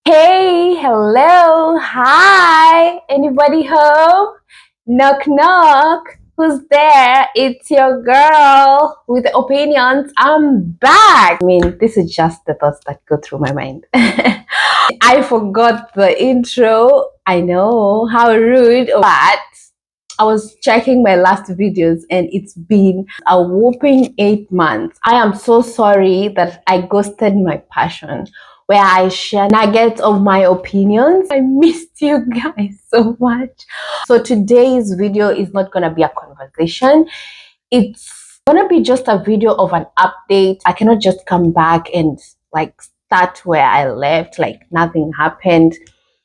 Hey, hello, hi, anybody home? Knock, knock. Who's there? It's your girl with opinions. I'm back. This is just the thoughts that go through my mind. I forgot the intro. I know how rude, but I was checking my last videos and it's been a whopping 8 months. I am so sorry that I ghosted my passion where I share nuggets of my opinions. I missed you guys so much. So today's video is not going to be a conversation. It's going to be just a video of an update. I cannot just come back and start where I left, like nothing happened.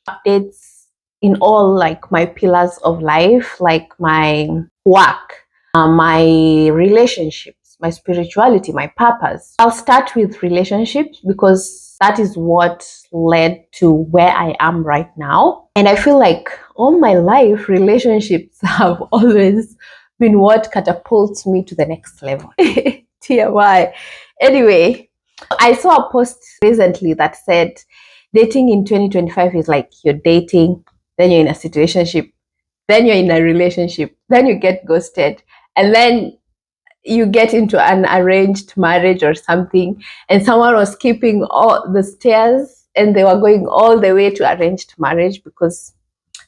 Updates in all like my pillars of life, like my work, my relationships, my spirituality, my purpose. I'll start with relationships because that is what led to where I am right now. And I feel like all my life, relationships have always been what catapults me to the next level. TMI. Anyway, I saw a post recently that said dating in 2025 is like you're dating, then you're in a situationship, then you're in a relationship, then you get ghosted, and then you get into an arranged marriage or something, and someone was skipping all the stairs and they were going all the way to arranged marriage because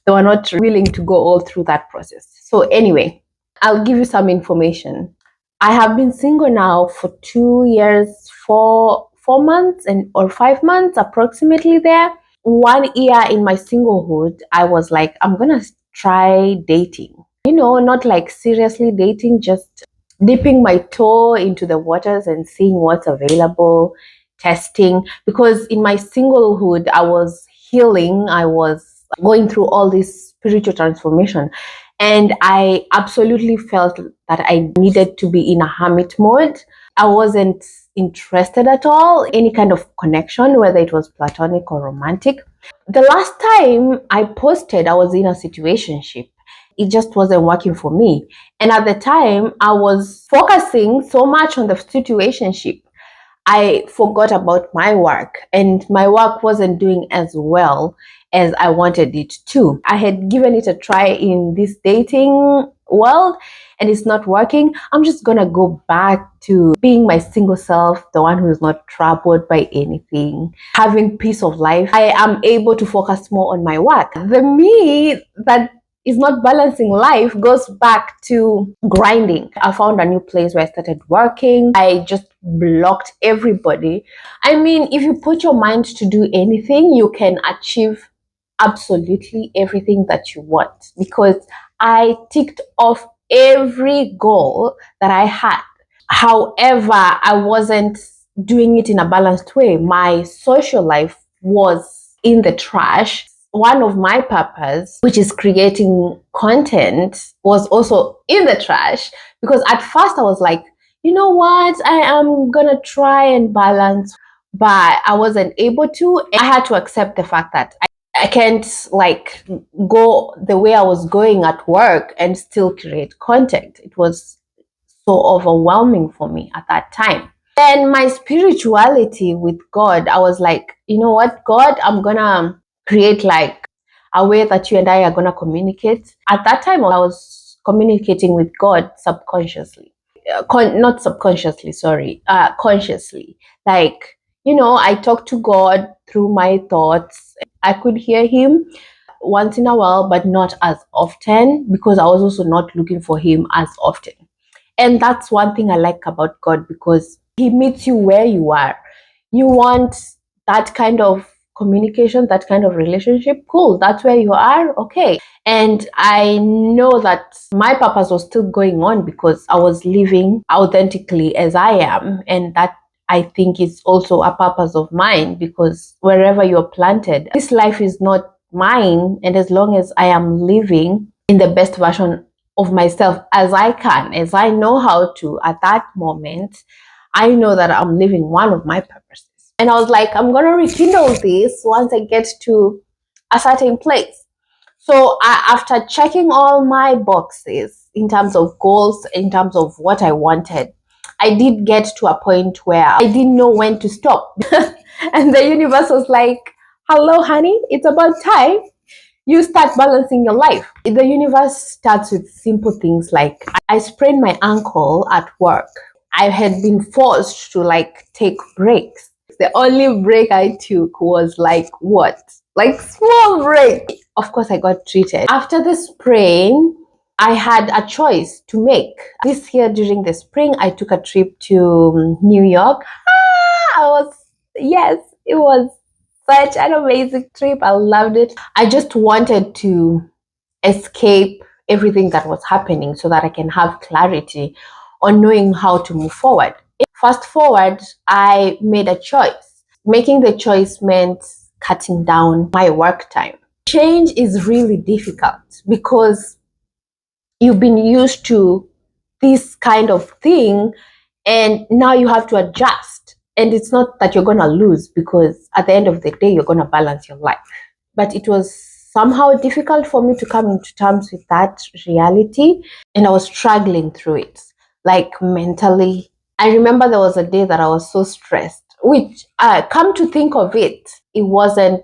they were not willing to go all through that process. So anyway, I'll give you some information. I have been single now for 2 years, 4 months and or 5 months approximately there. 1 year in my singlehood, I was like, I'm gonna try dating. Not like seriously dating, just dipping my toe into the waters and seeing what's available, testing. Because in my singlehood, I was healing, I was going through all this spiritual transformation. And I absolutely felt that I needed to be in a hermit mode. I wasn't interested at all any kind of connection, whether it was platonic or romantic. The last time I posted, I was in a situationship. It just wasn't working for me. And at the time, I was focusing so much on the situationship, I forgot about my work, and my work wasn't doing as well as I wanted it to. I had given it a try in this dating world and it's not working. I'm just gonna go back to being my single self, the one who's not troubled by anything, having peace of life. I am able to focus more on my work. The me that is not balancing life goes back to grinding. I found a new place where I started working. I just blocked everybody. If you put your mind to do anything, you can achieve absolutely everything that you want, because I ticked off every goal that I had. However, I wasn't doing it in a balanced way. My social life was in the trash. One of my purpose, which is creating content, was also in the trash, because at first I was like, you know what, I am gonna try and balance, but I wasn't able to. I had to accept the fact that I can't go the way I was going at work and still create content. It was so overwhelming for me at that time. Then my spirituality with God, I was like, you know what, God, I'm gonna create like a way that you and I are gonna communicate. At that time, I was communicating with God subconsciously, not subconsciously, sorry, consciously. I talked to God through my thoughts. I could hear Him once in a while, but not as often, because I was also not looking for Him as often. And that's one thing I like about God, because He meets you where you are. You want that kind of communication, that kind of relationship, cool, that's where you are, okay. And I know that my purpose was still going on because I was living authentically as I am. And that, I think, is also a purpose of mine, because wherever you're planted, this life is not mine. And as long as I am living in the best version of myself as I can, as I know how to at that moment, I know that I'm living one of my purposes. And I was like, I'm going to rekindle this once I get to a certain place. So after checking all my boxes in terms of goals, in terms of what I wanted, I did get to a point where I didn't know when to stop. And the universe was like, Hello, honey, it's about time you start balancing your life. The universe starts with simple things like I sprained my ankle at work. I had been forced to take breaks. The only break I took was like what? Like small break. Of course, I got treated. After the sprain, I had a choice to make. This year during the spring, I took a trip to New York. Yes, it was such an amazing trip. I loved it. I just wanted to escape everything that was happening so that I can have clarity on knowing how to move forward. Fast forward, I made a choice. Making the choice meant cutting down my work time. Change is really difficult because you've been used to this kind of thing and now you have to adjust. And it's not that you're going to lose because at the end of the day, you're going to balance your life. But it was somehow difficult for me to come into terms with that reality. And I was struggling through it, like mentally. I remember there was a day that I was so stressed, which, come to think of it, it wasn't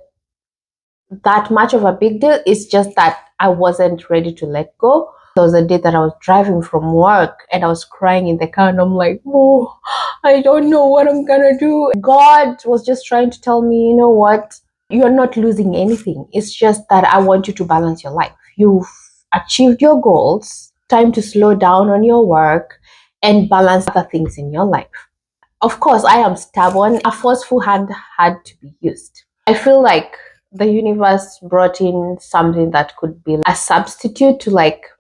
that much of a big deal. It's just that I wasn't ready to let go. There was a day that I was driving from work and I was crying in the car and I'm like, oh, I don't know what I'm gonna do. God was just trying to tell me, you know what? You're not losing anything. It's just that I want you to balance your life. You've achieved your goals. Time to slow down on your work and balance other things in your life. Of course, I am stubborn. A forceful hand had to be used. I feel like the universe brought in something that could be a substitute to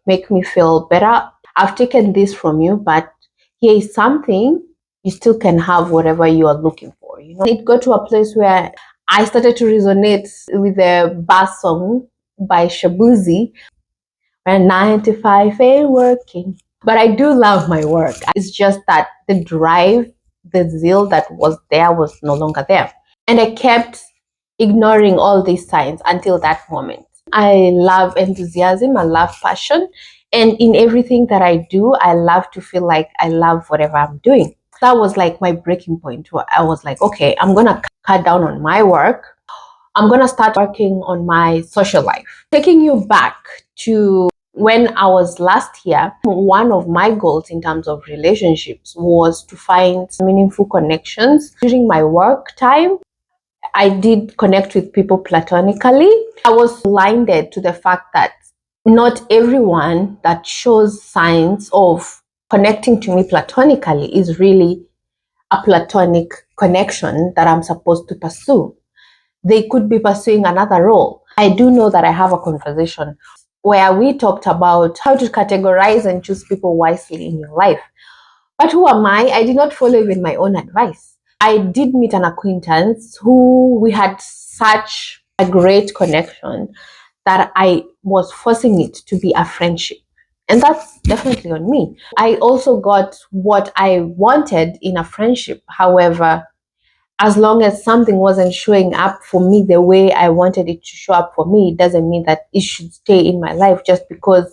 make me feel better. I've taken this from you, but here is something you still can have whatever you are looking for. It got to a place where I started to resonate with the bass song by Shabuzi, where 9 to 5 ain't working. But I do love my work. It's just that the drive, the zeal that was there was no longer there. And I kept ignoring all these signs until that moment. I love enthusiasm, I love passion. And in everything that I do, I love to feel like I love whatever I'm doing. That was like my breaking point where I was like, okay, I'm going to cut down on my work. I'm going to start working on my social life. Taking you back to when I was last here, one of my goals in terms of relationships was to find meaningful connections during my work time. I did connect with people platonically. I was blinded to the fact that not everyone that shows signs of connecting to me platonically is really a platonic connection that I'm supposed to pursue. They could be pursuing another role. I do know that I have a conversation where we talked about how to categorize and choose people wisely in your life. But who am I? I did not follow even my own advice. I did meet an acquaintance who we had such a great connection that I was forcing it to be a friendship. And that's definitely on me. I also got what I wanted in a friendship. However, as long as something wasn't showing up for me the way I wanted it to show up for me, it doesn't mean that it should stay in my life just because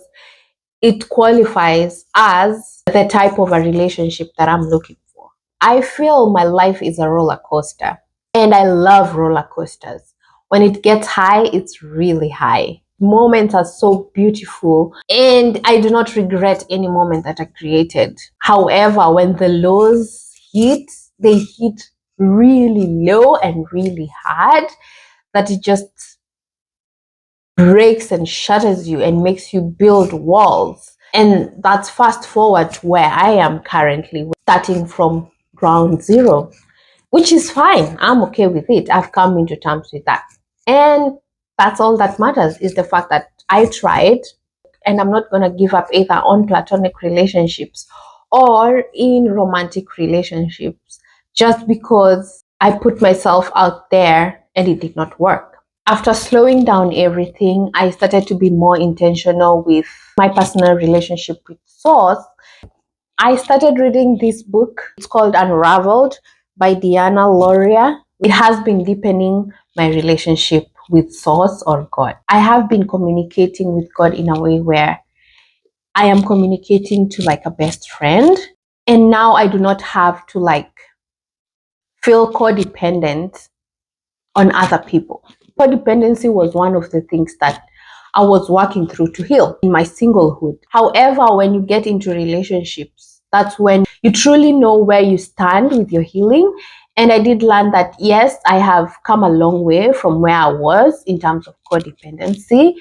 it qualifies as the type of a relationship that I'm looking for. I feel my life is a roller coaster and I love roller coasters. When it gets high, it's really high. Moments are so beautiful and I do not regret any moment that I created. However, when the lows hit, they hit really low and really hard that it just breaks and shatters you and makes you build walls. And that's fast forward to where I am currently, starting from ground zero, which is fine. I'm okay with it. I've come into terms with that. And that's all that matters is the fact that I tried and I'm not going to give up either on platonic relationships or in romantic relationships just because I put myself out there and it did not work. After slowing down everything, I started to be more intentional with my personal relationship with Source. I started reading this book. It's called Unraveled by Diana Loria. It has been deepening my relationship with Source or God. I have been communicating with God in a way where I am communicating to a best friend. And now I do not have to feel codependent on other people. Codependency was one of the things that I was working through to heal in my singlehood. However, when you get into relationships, that's when you truly know where you stand with your healing. And I did learn that, yes, I have come a long way from where I was in terms of codependency,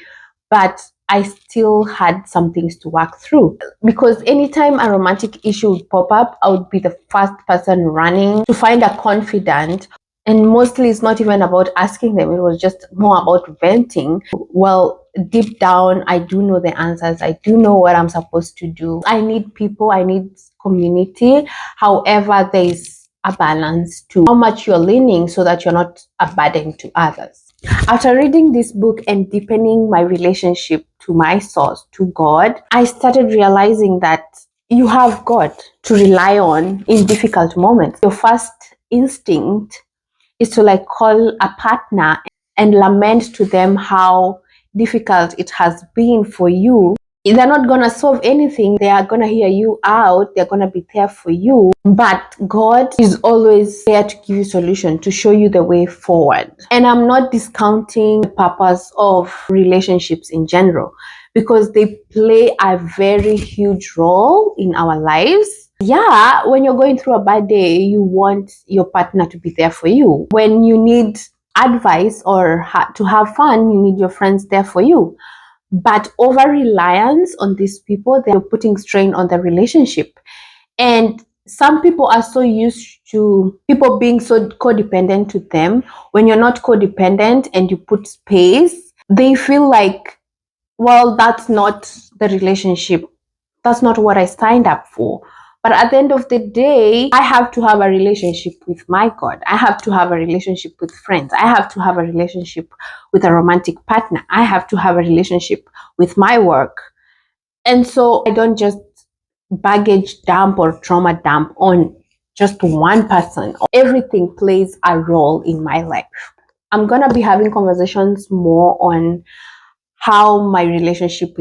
but I still had some things to work through. Because anytime a romantic issue would pop up, I would be the first person running to find a confidant. And mostly it's not even about asking them, it was just more about venting. Well, deep down, I do know the answers. I do know what I'm supposed to do. I need people, I need community. However, there's a balance to how much you're leaning so that you're not a burden to others. After reading this book and deepening my relationship to my source, to God, I started realizing that you have God to rely on in difficult moments. Your first instinct is to like call a partner and lament to them how difficult it has been for you. They're not gonna solve anything. They are gonna hear you out. They're gonna be there for you. But God is always there to give you solution, to show you the way forward. And I'm not discounting the purpose of relationships in general, because they play a very huge role in our lives. Yeah, when you're going through a bad day, you want your partner to be there for you. When you need advice or to have fun, you need your friends there for you. But over reliance on these people, they're putting strain on the relationship. And some people are so used to people being so codependent to them. When you're not codependent and you put space, they feel like, well, that's not the relationship. That's not what I signed up for. But at the end of the day, I have to have a relationship with my God. I have to have a relationship with friends. I have to have a relationship with a romantic partner. I have to have a relationship with my work. And so I don't just baggage dump or trauma dump on just one person. Everything plays a role in my life. I'm going to be having conversations more on how my relationship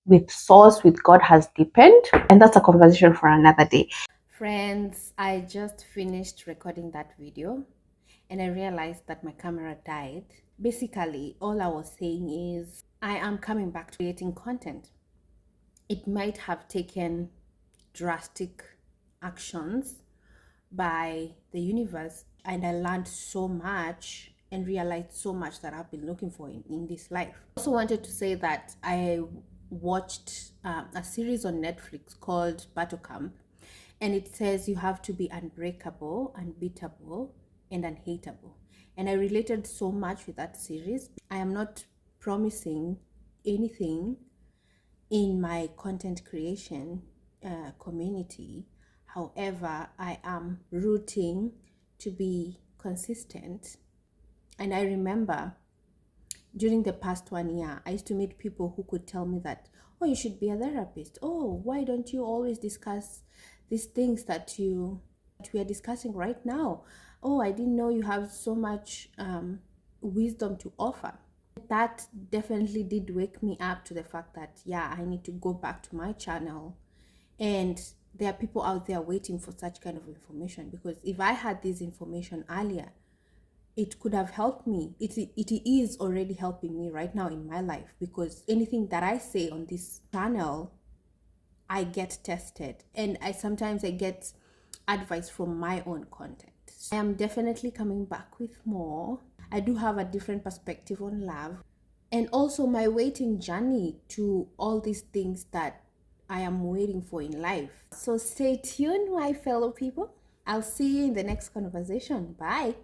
with source, with God, has deepened, and that's a conversation for another day. Friends, I just finished recording that video and I realized that my camera died. Basically, all I was saying is I am coming back to creating content. It might have taken drastic actions by the universe, and I learned so much and realized so much that I've been looking for in this life. I also wanted to say that I watched a series on Netflix called Battle Camp, and it says you have to be unbreakable, unbeatable, and unhateable. And I related so much with that series. I am not promising anything in my content creation community. However, I am rooting to be consistent. And I remember during the past 1 year, I used to meet people who could tell me that, oh, you should be a therapist. Oh, why don't you always discuss these things that we are discussing right now? Oh, I didn't know you have so much wisdom to offer. That definitely did wake me up to the fact that, yeah, I need to go back to my channel. And there are people out there waiting for such kind of information, because if I had this information earlier, it could have helped me. It is already helping me right now in my life, because anything that I say on this channel, I get tested, and I get advice from my own content. I am definitely coming back with more. I do have a different perspective on love, and also my waiting journey to all these things that I am waiting for in life. So stay tuned, my fellow people. I'll see you in the next conversation. Bye.